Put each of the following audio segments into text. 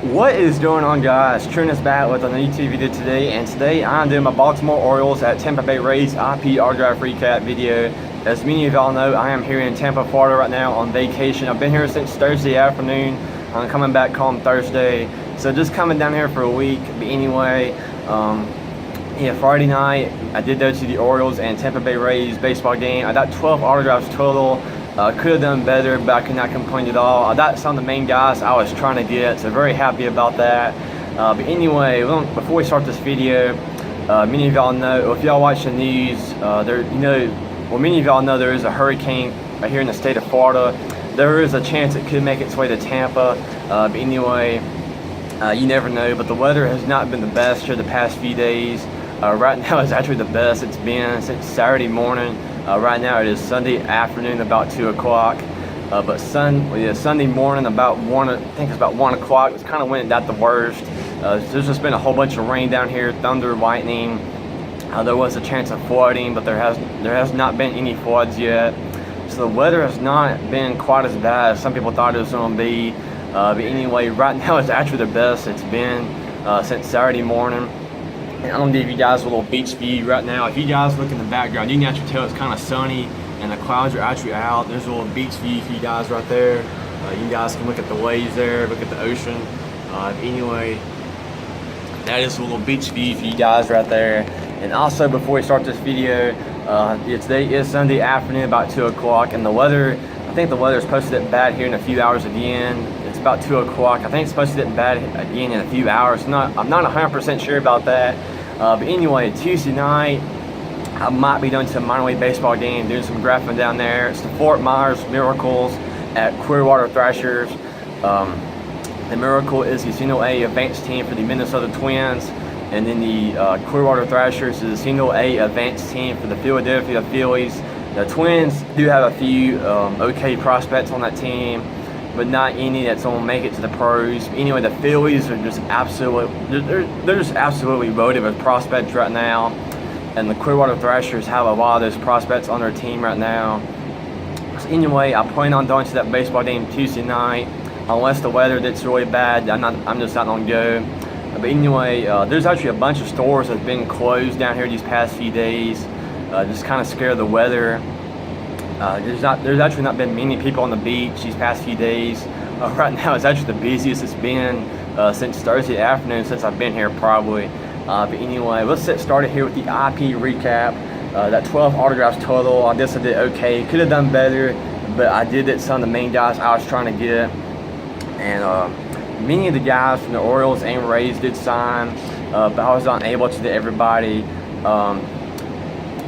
What is going on, guys? Trent is back with another YouTube video today, and today I'm doing my Baltimore Orioles at Tampa Bay Rays IP autograph recap video. As many of y'all know, I am here in Tampa, Florida right now on vacation. I've been here since Thursday afternoon. I'm coming back home Thursday, so just coming down here for a week. But anyway, Friday night I did go to the Orioles and Tampa Bay Rays baseball game. I got 12 autographs total. Could have done better, but I could not complain at all. I got some of the main guys I was trying to get, so very happy about that. But anyway, before we start this video, many of y'all know, if y'all watch the news, many of y'all know there is a hurricane right here in the state of Florida. There is a chance it could make its way to Tampa. But anyway, you never know. But the weather has not been the best here the past few days. Right now it's actually the best it's been since Saturday morning. Right now it is Sunday afternoon about 2 o'clock. But Sunday morning about 1, I think it's about 1 o'clock. It's kind of when it got the worst. There's just been a whole bunch of rain down here, thunder, lightning. There was a chance of flooding, but there has not been any floods yet. So the weather has not been quite as bad as some people thought it was going to be. But anyway, right now it's actually the best it's been since Saturday morning. And I'm going to give you guys a little beach view right now. If you guys look in the background, you can actually tell it's kind of sunny and the clouds are actually out. There's a little beach view for you guys right there. You guys can look at the waves there, look at the ocean. Anyway, that is a little beach view for you guys right there. And also, before we start this video, today is Sunday afternoon about 2 o'clock, and the weather, I think the weather is supposed to get bad here in a few hours again. It's about 2 o'clock. I think it's supposed to get bad again in a few hours. I'm not 100% sure about that. But anyway, Tuesday night, I might be going to a minor league baseball game, doing some graphing down there. It's the Fort Myers Miracles at Clearwater Thrashers. The Miracle is the Single A advanced team for the Minnesota Twins, and then the Clearwater Thrashers is the Single A advanced team for the Philadelphia Phillies. The Twins do have a few okay prospects on that team, but not any that's going to make it to the pros. Anyway, the Phillies are just they're just absolutely loaded with prospects right now, and the Clearwater Thrashers have a lot of those prospects on their team right now. So anyway, I plan on going to that baseball game Tuesday night, unless the weather gets really bad. I'm just not going to go. But anyway, there's actually a bunch of stores that's been closed down here these past few days, just kind of scared of the weather. There's actually not been many people on the beach these past few days. Right now it's actually the busiest it's been since Thursday afternoon, since I've been here probably. But anyway, let's get started here with the IP recap. That 12 autographs total, I guess I did okay. Could have done better, but I did get some of the main guys I was trying to get. And many of the guys from the Orioles and Rays did sign, but I was not able to get everybody.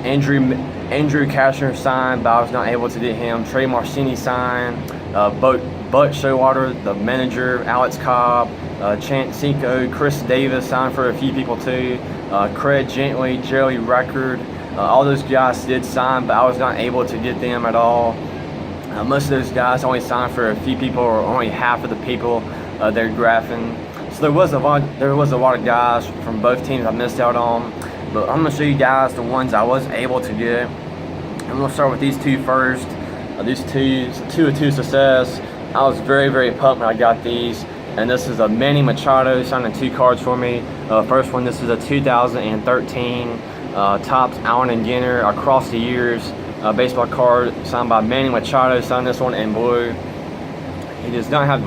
Andrew Cashner signed, but I was not able to get him. Trey Marcini signed. Bud Showalter, the manager, Alex Cobb, Chance Cinco, Chris Davis signed for a few people too. Craig Gently, Joey Record. All those guys did sign, but I was not able to get them at all. Most of those guys only signed for a few people, or only half of the people they're graphing. So there was a lot of guys from both teams I missed out on. But I'm going to show you guys the ones I was able to get. I'm going to start with these two first. These two of two success. I was very, very pumped when I got these. And this is a Manny Machado signing 2 cards for me. First one, this is a 2013 Topps Allen and Ginter across the years baseball card signed by Manny Machado. Signed this one in blue. He does not have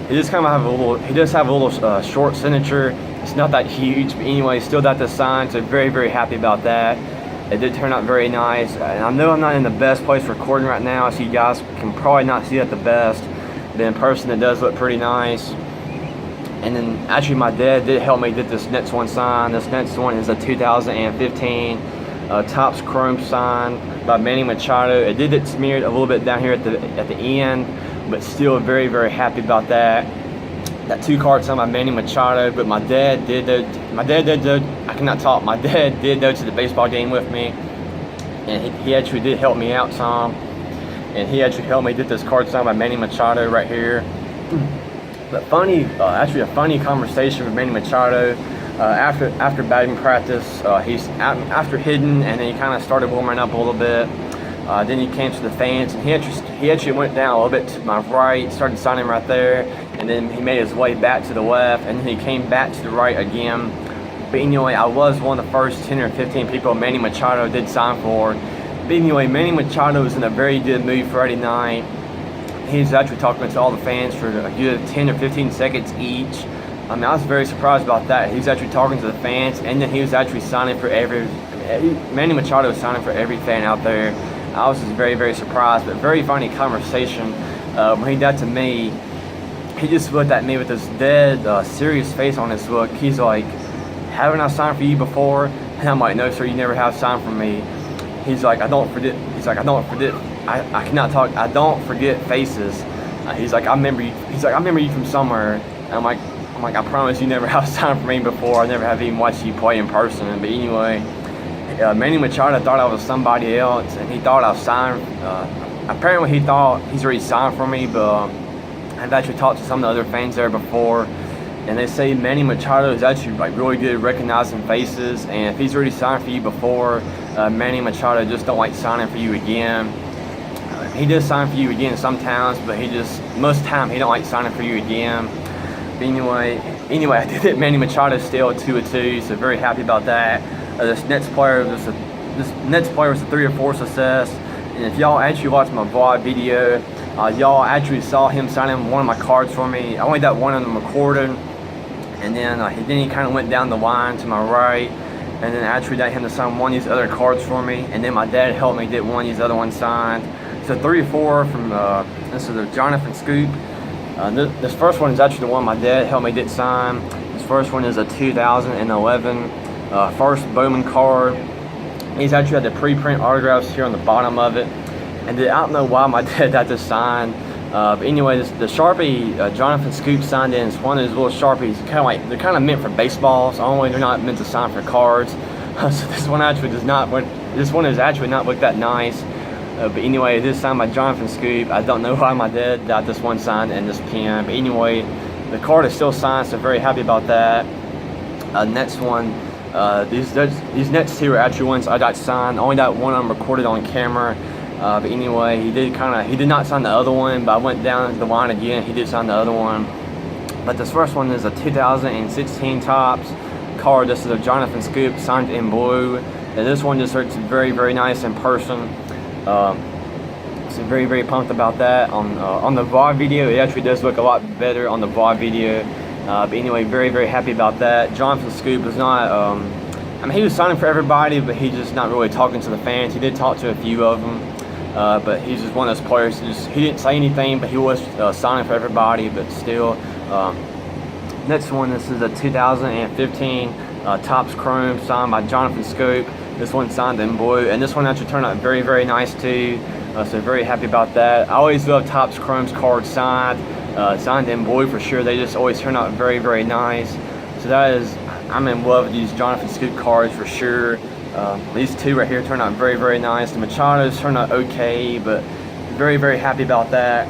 he does have a little short signature. It's not that huge, but anyway, still got this sign, so very, very happy about that. It did turn out very nice. And I know I'm not in the best place recording right now, so you guys can probably not see that the best, but in person it does look pretty nice. And then actually my dad did help me get this next one signed. This next one is a 2015 Topps Chrome sign by Manny Machado. It did get smeared a little bit down here at the end, but still very, very happy about that. That 2 cards signed by Manny Machado, but my dad did I cannot talk. My dad did go to the baseball game with me, and he actually did help me out some, and he actually helped me get this card signed by Manny Machado right here. But actually a funny conversation with Manny Machado after batting practice. He's after hitting, and then he kind of started warming up a little bit. Then he came to the fans, and he actually went down a little bit to my right, started signing right there. and then he made his way back to the left, and then he came back to the right again. But anyway, I was one of the first 10 or 15 people Manny Machado did sign for. But anyway, Manny Machado was in a very good mood Friday night. He's actually talking to all the fans for a good 10 or 15 seconds each. I mean, I was very surprised about that. He was actually talking to the fans, and then he was actually signing for Manny Machado was signing for every fan out there. I was just very, very surprised, but very funny conversation. When he got to me, he just looked at me with this dead, serious face on his look. He's like, "Haven't I signed for you before?" And I'm like, "No, sir, you never have signed for me." He's like, "I don't forget." He's like, "I don't forget. I cannot talk. I don't forget faces." He's like, "I remember you." He's like, "I remember you from somewhere." And I'm like, "I promise you never have signed for me before. I never have even watched you play in person." But anyway, Manny Machado thought I was somebody else, and he thought I signed. Apparently, he thought he's already signed for me, but I've actually talked to some of the other fans there before, and they say Manny Machado is actually like really good at recognizing faces, and if he's already signed for you before, Manny Machado just don't like signing for you again. He does sign for you again sometimes, but most of the time he don't like signing for you again. But anyway, I did it. Manny Machado still 2-2, so very happy about that. This Nets player was a 3 or 4 success, and if y'all actually watched my vlog video, y'all actually saw him signing one of my cards for me. I only got one of them recorded, and then he kind of went down the line to my right, and then I actually got him to sign one of these other cards for me, and then my dad helped me get one of these other ones signed. It's a 3 or 4 from this is a Jonathan Scoop. This first one is actually the one my dad helped me get signed. This first one is a 2011 first Bowman card. He's actually had the pre-print autographs here on the bottom of it. And I don't know why my dad got this signed. But anyway, the Sharpie Jonathan Scoop signed in is one of those little Sharpies. They're kind of meant for baseballs. Only they're not meant to sign for cards. So this one actually does not. This one is actually not look that nice. But anyway, it is signed by Jonathan Scoop. I don't know why my dad got this one signed in this pen. But anyway, the card is still signed, so very happy about that. Next one. These next 2 are actually ones I got signed. I only got one of them recorded on camera. But anyway, he did not sign the other one, but I went down the line again. He did sign the other one. But this first one is a 2016 Topps card. This is a Jonathan Scoop signed in blue. And this one just looks very, very nice in person. So very, very pumped about that. On the vlog video, it actually does look a lot better on the vlog video. But anyway, very, very happy about that. Jonathan Scoop is not, I mean, he was signing for everybody, but he's just not really talking to the fans. He did talk to a few of them, but he's just one of those players. He didn't say anything, but he was signing for everybody, but still. Next one, this is a 2015 Topps Chrome signed by Jonathan Scoop. This one signed in blue, and this one actually turned out very, very nice too. So very happy about that. I always love Topps Chrome's cards signed in blue for sure. They just always turn out very, very nice. So I'm in love with these Jonathan Scoop cards for sure. These 2 right here turned out very, very nice. The Machados turned out okay, but very, very happy about that.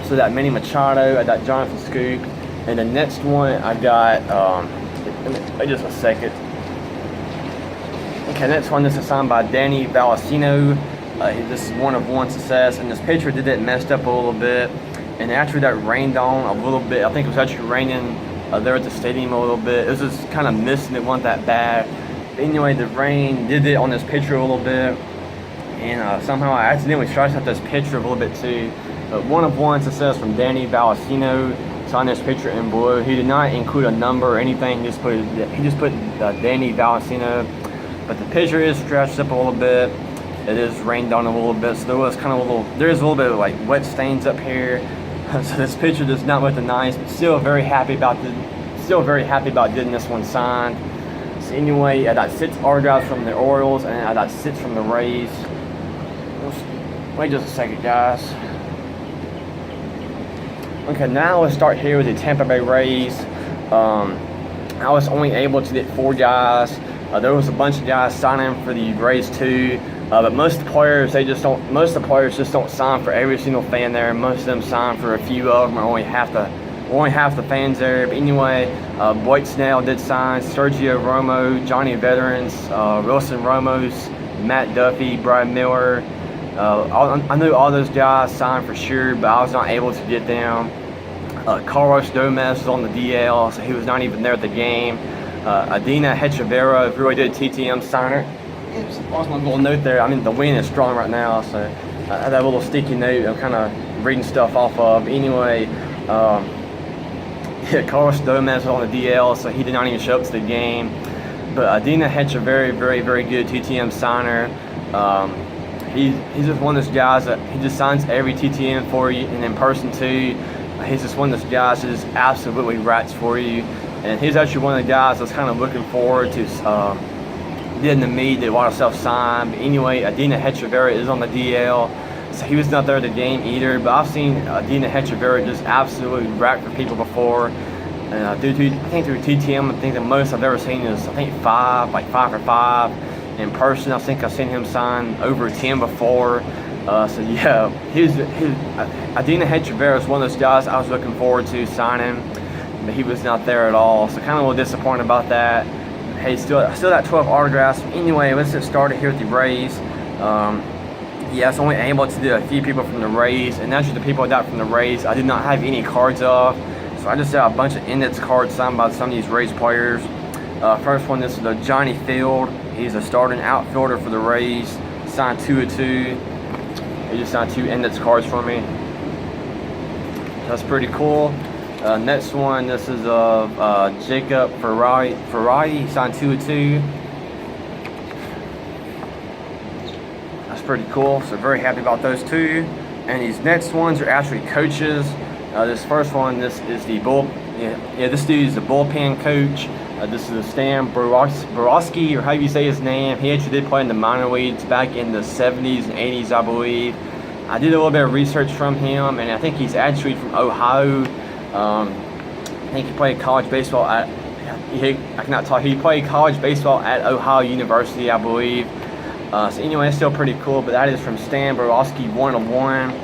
So that Manny Machado, I got Jonathan Scoop, and the next one I got. Wait just a second. Okay, next one, this is signed by Danny Vallecino. This is one of one success, and this picture did get messed up a little bit, and actually that rained on a little bit. I think it was actually raining there at the stadium a little bit. It was just kind of missing. It wasn't that bad. But anyway, the rain did it on this picture a little bit, and somehow I accidentally scratched out this picture a little bit too. One of one success from Danny Vallecino. Signed this picture in blue. He did not include a number or anything. He just put Danny Vallecino. But the picture is scratched up a little bit. It is rained on a little bit, so there is a little bit of like wet stains up here. So this picture does not look nice, but still very happy about getting this one signed. So anyway, I got 6 autographs from the Orioles, and I got 6 from the Rays. Wait just a second, guys. Okay, now let's start here with the Tampa Bay Rays. I was only able to get 4 guys. There was a bunch of guys signing for the Rays too, but most of the players just don't sign for every single fan there. Most of them sign for a few of them, or only half the fans there. But anyway, Blake Snell did sign, Sergio Romo, Johnny Veterans, Wilson Ramos, Matt Duffy, Brad Miller. I knew all those guys signed for sure, but I was not able to get them. Carlos Gomez was on the DL, so he was not even there at the game. Adina Hechivera, really good TTM signer. Also, my little note there. I mean, the wind is strong right now, so I have that little sticky note I'm kind of reading stuff off of. Anyway, yeah, Carlos Gomez was on the DL, so he did not even show up to the game. But Adina Hechivera, very, very good TTM signer. He's just one of those guys that he just signs every TTM for you, and in person too. He's just one of those guys that just absolutely rats for you. And he's actually one of the guys that's kind of looking forward to getting to meet the water self-sign. But anyway, Adina Hechivera is on the DL, so he was not there at the game either. But I've seen Adina Hechivera just absolutely rat for people before. And I think through TTM, I think the most I've ever seen is I think 5 for 5. In person, I think I've seen him sign over 10 before. So yeah, Adina Hechivera is one of those guys I was looking forward to signing, but he was not there at all. So kind of a little disappointed about that. Hey, still got 12 autographs. Anyway, let's get started here with the Rays. Yeah, I was only able to do a few people from the Rays, and that's just the people I got from the Rays. I did not have any cards of, so I just got a bunch of index cards signed by some of these Rays players. First one, this is the Johnny Field. He's a starting outfielder for the Rays. Signed 2 of 2. He just signed 2 index cards for me. That's pretty cool. Next one, this is Jacob Ferrari. He signed 2 of 2. That's pretty cool. So very happy about those 2. And these next ones are actually coaches. This first one, this is the this dude is the bullpen coach. This is Stan Borowski, or how you say his name. He actually did play in the minor leagues back in the 70s and 80s, I believe. I did a little bit of research from him, and I think he's actually from Ohio. I think he played college baseball at, I cannot talk, he played college baseball at Ohio University, I believe. So anyway, it's still pretty cool, but that is from Stan Borowski, 1/1.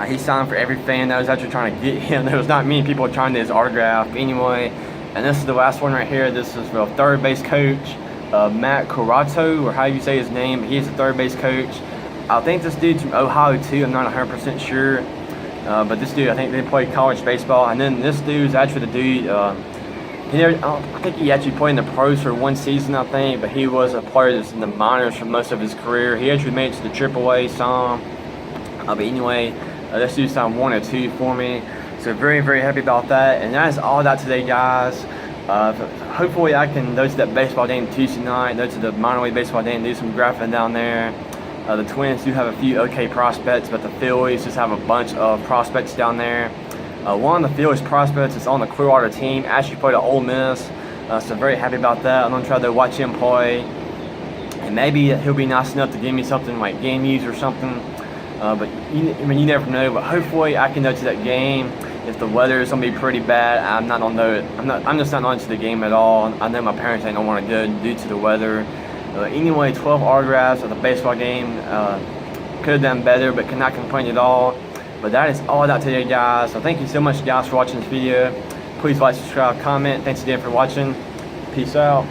He signed for every fan that was actually trying to get him. There was not many people trying to get his autograph. Anyway, and this is the last one right here. This is the third base coach, Matt Corato, or how you say his name. He's the third base coach. I think this dude's from Ohio too. I'm not 100% sure. But this dude, I think they played college baseball. And then this dude's actually the dude, I think he actually played in the pros for 1 season, I think. But he was a player that's in the minors for most of his career. He actually made it to the AAA some. But anyway, this dude signed 1 of 2 for me. So very, very happy about that. And that is all that today, guys. Hopefully I can go to that baseball game Tuesday night, go to the minor league baseball game, do some graphing down there. The Twins do have a few okay prospects, but the Phillies just have a bunch of prospects down there. One of the Phillies prospects is on the Clearwater team, actually played at Ole Miss. So very happy about that. I'm going to try to watch him play. And maybe he'll be nice enough to give me something like game use or something. But you never know. But hopefully I can go to that game. If the weather is gonna be pretty bad, I'm just not on to the game at all. I know my parents ain't don't want to go due to the weather. Anyway, 12 autographs at the baseball game. Could have done better, but cannot complain at all. But that is all I got today, guys. So thank you so much, guys, for watching this video. Please like, subscribe, comment. Thanks again for watching. Peace out.